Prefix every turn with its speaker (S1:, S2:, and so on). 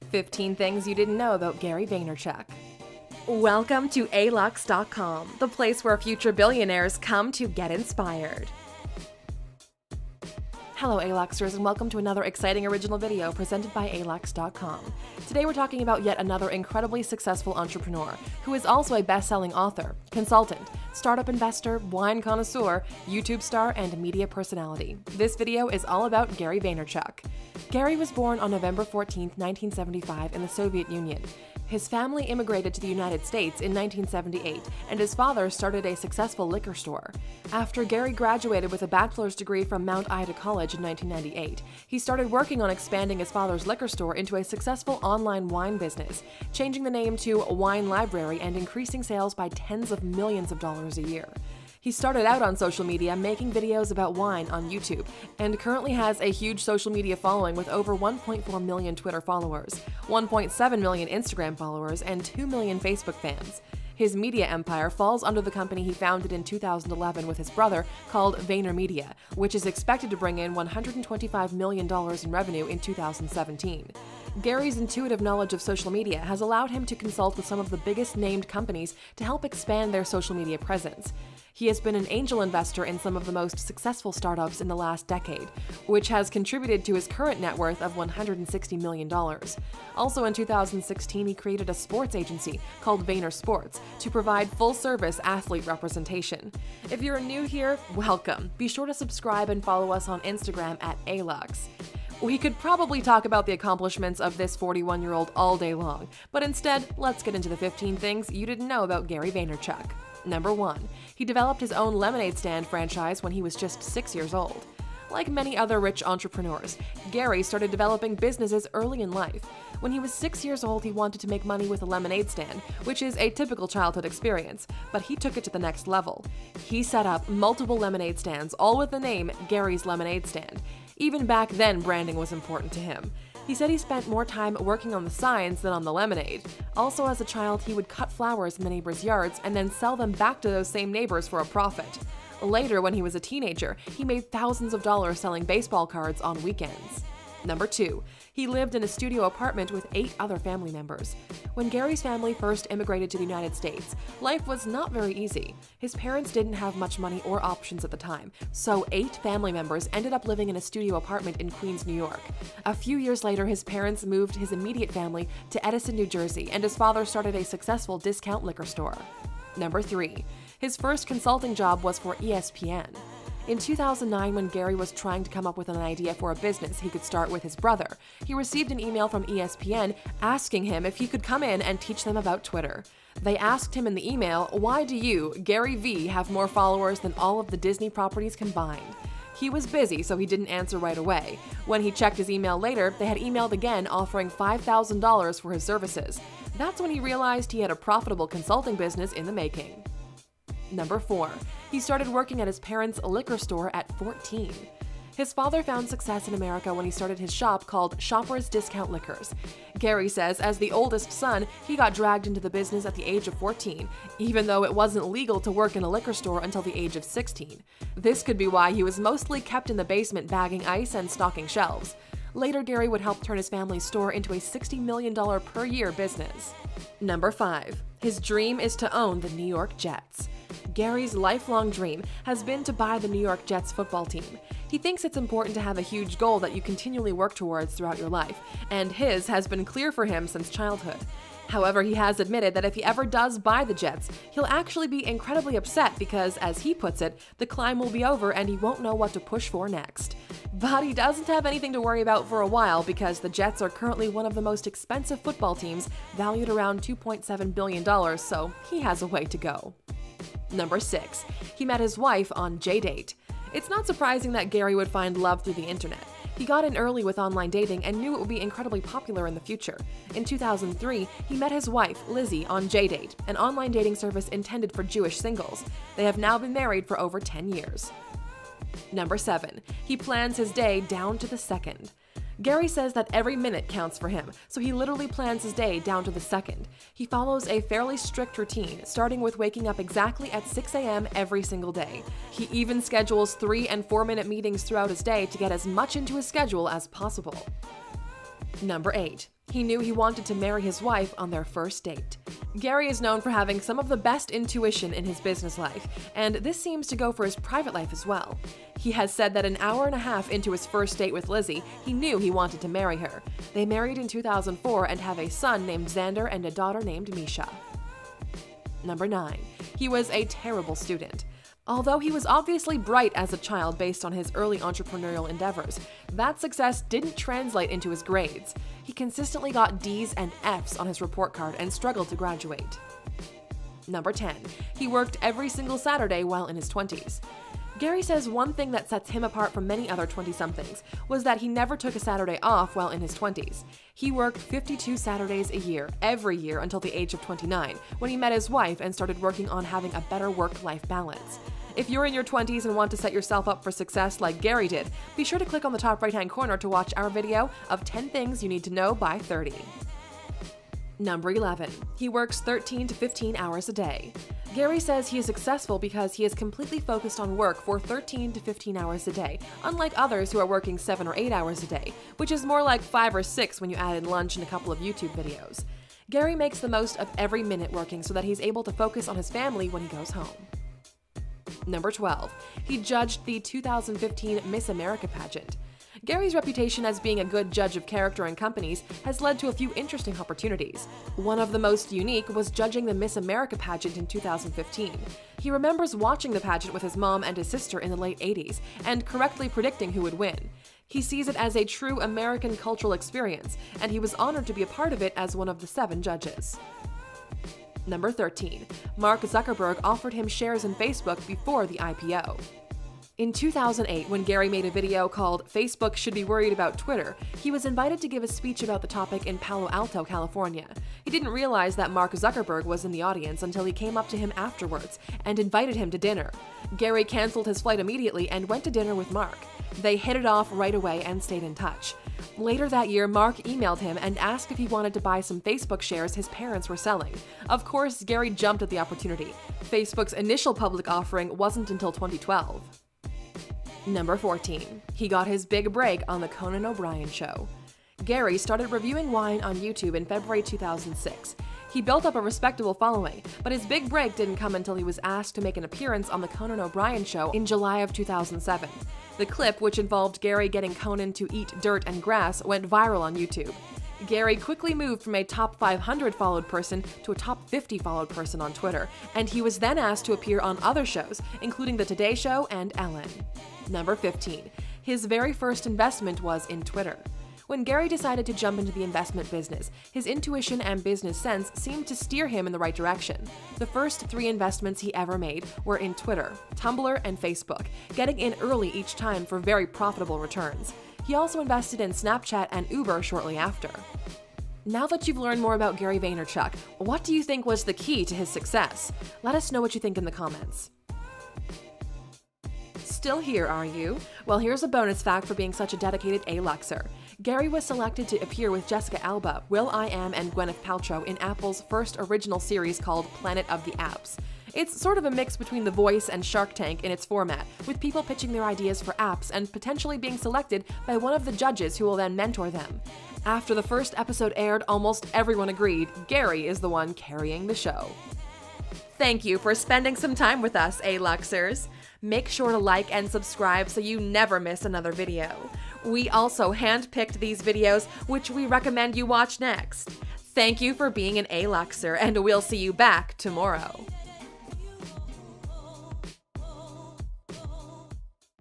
S1: 15 things you didn't know about Gary Vaynerchuk. Welcome to Alux.com, the place where future billionaires come to get inspired. Hello Aluxers, and welcome to another exciting original video presented by Alux.com. Today we're talking about yet another incredibly successful entrepreneur who is also a best-selling author, consultant, startup investor, wine connoisseur, YouTube star, and media personality. This video is all about Gary Vaynerchuk. Gary was born on November 14, 1975 in the Soviet Union. His family immigrated to the United States in 1978, and his father started a successful liquor store. After Gary graduated with a bachelor's degree from Mount Ida College in 1998, he started working on expanding his father's liquor store into a successful online wine business, changing the name to Wine Library and increasing sales by tens of millions of dollars a year. He started out on social media making videos about wine on YouTube, and currently has a huge social media following with over 1.4 million Twitter followers, 1.7 million Instagram followers, and 2 million Facebook fans. His media empire falls under the company he founded in 2011 with his brother called VaynerMedia, which is expected to bring in $125 million in revenue in 2017. Gary's intuitive knowledge of social media has allowed him to consult with some of the biggest named companies to help expand their social media presence. He has been an angel investor in some of the most successful startups in the last decade, which has contributed to his current net worth of $160 million. Also in 2016, he created a sports agency called Vayner Sports to provide full-service athlete representation. If you're new here, welcome. Be sure to subscribe and follow us on Instagram at Alux. We could probably talk about the accomplishments of this 41-year-old all day long, but instead, let's get into the 15 things you didn't know about Gary Vaynerchuk. Number 1. He developed his own lemonade stand franchise when he was just 6 years old. Like many other rich entrepreneurs, Gary started developing businesses early in life. When he was 6 years old, he wanted to make money with a lemonade stand, which is a typical childhood experience, but he took it to the next level. He set up multiple lemonade stands, all with the name Gary's Lemonade Stand. Even back then, branding was important to him. He said he spent more time working on the signs than on the lemonade. Also, as a child, he would cut flowers in the neighbors' yards and then sell them back to those same neighbors for a profit. Later, when he was a teenager, he made thousands of dollars selling baseball cards on weekends. Number 2. He lived in a studio apartment with 8 other family members. When Gary's family first immigrated to the United States, life was not very easy. His parents didn't have much money or options at the time, so 8 family members ended up living in a studio apartment in Queens, New York. A few years later, his parents moved his immediate family to Edison, New Jersey, and his father started a successful discount liquor store. Number 3. His first consulting job was for ESPN. In 2009, when Gary was trying to come up with an idea for a business he could start with his brother, he received an email from ESPN asking him if he could come in and teach them about Twitter. They asked him in the email, "Why do you, Gary V, have more followers than all of the Disney properties combined?" He was busy, so he didn't answer right away. When he checked his email later, they had emailed again offering $5,000 for his services. That's when he realized he had a profitable consulting business in the making. Number 4. He started working at his parents' liquor store at 14. His father found success in America when he started his shop called Shoppers Discount Liquors. Gary says as the oldest son, he got dragged into the business at the age of 14, even though it wasn't legal to work in a liquor store until the age of 16. This could be why he was mostly kept in the basement bagging ice and stocking shelves. Later, Gary would help turn his family's store into a $60 million per year business. Number 5. His dream is to own the New York Jets. Gary's lifelong dream has been to buy the New York Jets football team. He thinks it's important to have a huge goal that you continually work towards throughout your life, and his has been clear for him since childhood. However, he has admitted that if he ever does buy the Jets, he'll actually be incredibly upset because, as he puts it, the climb will be over and he won't know what to push for next. But he doesn't have anything to worry about for a while because the Jets are currently one of the most expensive football teams, valued around $2.7 billion, so he has a way to go. Number 6. He met his wife on JDate. It's not surprising that Gary would find love through the internet. He got in early with online dating and knew it would be incredibly popular in the future. In 2003, he met his wife, Lizzie, on JDate, an online dating service intended for Jewish singles. They have now been married for over 10 years. Number 7. He plans his day down to the second. Gary says that every minute counts for him, so he literally plans his day down to the second. He follows a fairly strict routine, starting with waking up exactly at 6 a.m. every single day. He even schedules 3- and 4-minute meetings throughout his day to get as much into his schedule as possible. Number 8. He knew he wanted to marry his wife on their first date. Gary is known for having some of the best intuition in his business life, and this seems to go for his private life as well. He has said that an hour and a half into his first date with Lizzie, he knew he wanted to marry her. They married in 2004 and have a son named Xander and a daughter named Misha. Number 9. He was a terrible student. Although he was obviously bright as a child based on his early entrepreneurial endeavors, that success didn't translate into his grades. He consistently got D's and F's on his report card and struggled to graduate. Number 10. He worked every single Saturday while in his 20s. Gary says one thing that sets him apart from many other 20-somethings was that he never took a Saturday off while in his 20s. He worked 52 Saturdays a year, every year until the age of 29, when he met his wife and started working on having a better work-life balance. If you're in your 20s and want to set yourself up for success like Gary did, be sure to click on the top right-hand corner to watch our video of 10 things you need to know by 30. Number 11. He works 13 to 15 hours a day. Gary says he is successful because he is completely focused on work for 13 to 15 hours a day, unlike others who are working 7 or 8 hours a day, which is more like 5 or 6 when you add in lunch and a couple of YouTube videos. Gary makes the most of every minute working so that he's able to focus on his family when he goes home. Number 12. He judged the 2015 Miss America pageant. Gary's reputation as being a good judge of character and companies has led to a few interesting opportunities. One of the most unique was judging the Miss America pageant in 2015. He remembers watching the pageant with his mom and his sister in the late 80s and correctly predicting who would win. He sees it as a true American cultural experience, and he was honored to be a part of it as one of the 7 judges. Number 13. Mark Zuckerberg offered him shares in Facebook before the IPO. In 2008, when Gary made a video called "Facebook Should Be Worried About Twitter," he was invited to give a speech about the topic in Palo Alto, California. He didn't realize that Mark Zuckerberg was in the audience until he came up to him afterwards and invited him to dinner. Gary canceled his flight immediately and went to dinner with Mark. They hit it off right away and stayed in touch. Later that year, Mark emailed him and asked if he wanted to buy some Facebook shares his parents were selling. Of course, Gary jumped at the opportunity. Facebook's initial public offering wasn't until 2012. Number 14. He got his big break on the Conan OBrien show. Gary started reviewing wine on YouTube in February 2006. He built up a respectable following, but his big break didn't come until he was asked to make an appearance on the Conan OBrien show in July of 2007. The clip, which involved Gary getting Conan to eat dirt and grass, went viral on YouTube. Gary quickly moved from a top 500 followed person to a top 50 followed person on Twitter, and he was then asked to appear on other shows, including The Today Show and Ellen. Number 15. His very first investment was in Twitter. When Gary decided to jump into the investment business, his intuition and business sense seemed to steer him in the right direction. The first 3 investments he ever made were in Twitter, Tumblr, and Facebook, getting in early each time for very profitable returns. He also invested in Snapchat and Uber shortly after. Now that you've learned more about Gary Vaynerchuk, what do you think was the key to his success? Let us know what you think in the comments. Still here, are you? Well, here's a bonus fact for being such a dedicated A-Luxer. Gary was selected to appear with Jessica Alba, will.i.am, and Gwyneth Paltrow in Apple's first original series called Planet of the Apps. It's sort of a mix between The Voice and Shark Tank in its format, with people pitching their ideas for apps and potentially being selected by one of the judges who will then mentor them. After the first episode aired, almost everyone agreed Gary is the one carrying the show. Thank you for spending some time with us, A-Luxers. Make sure to like and subscribe so you never miss another video. We also handpicked these videos, which we recommend you watch next. Thank you for being an A-Luxer, and we'll see you back tomorrow.